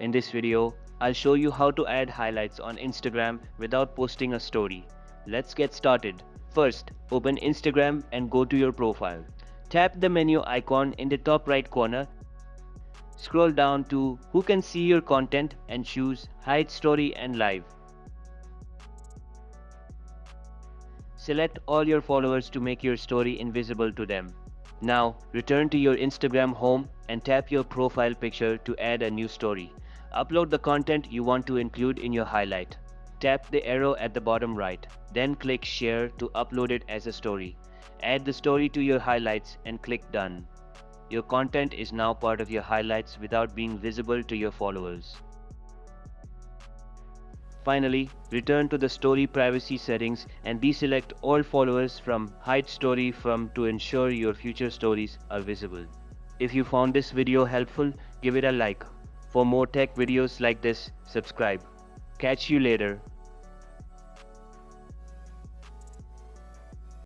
In this video, I'll show you how to add highlights on Instagram without posting a story. Let's get started. First, open Instagram and go to your profile. Tap the menu icon in the top right corner. Scroll down to Who can see your content and choose Hide Story and Live. Select all your followers to make your story invisible to them. Now, return to your Instagram home and tap your profile picture to add a new story. Upload the content you want to include in your highlight. Tap the arrow at the bottom right, then click Share to upload it as a story. Add the story to your highlights and click Done. Your content is now part of your highlights without being visible to your followers. Finally, return to the story privacy settings and deselect all followers from Hide Story from to ensure your future stories are visible. If you found this video helpful, give it a like. For more tech videos like this, subscribe. Catch you later.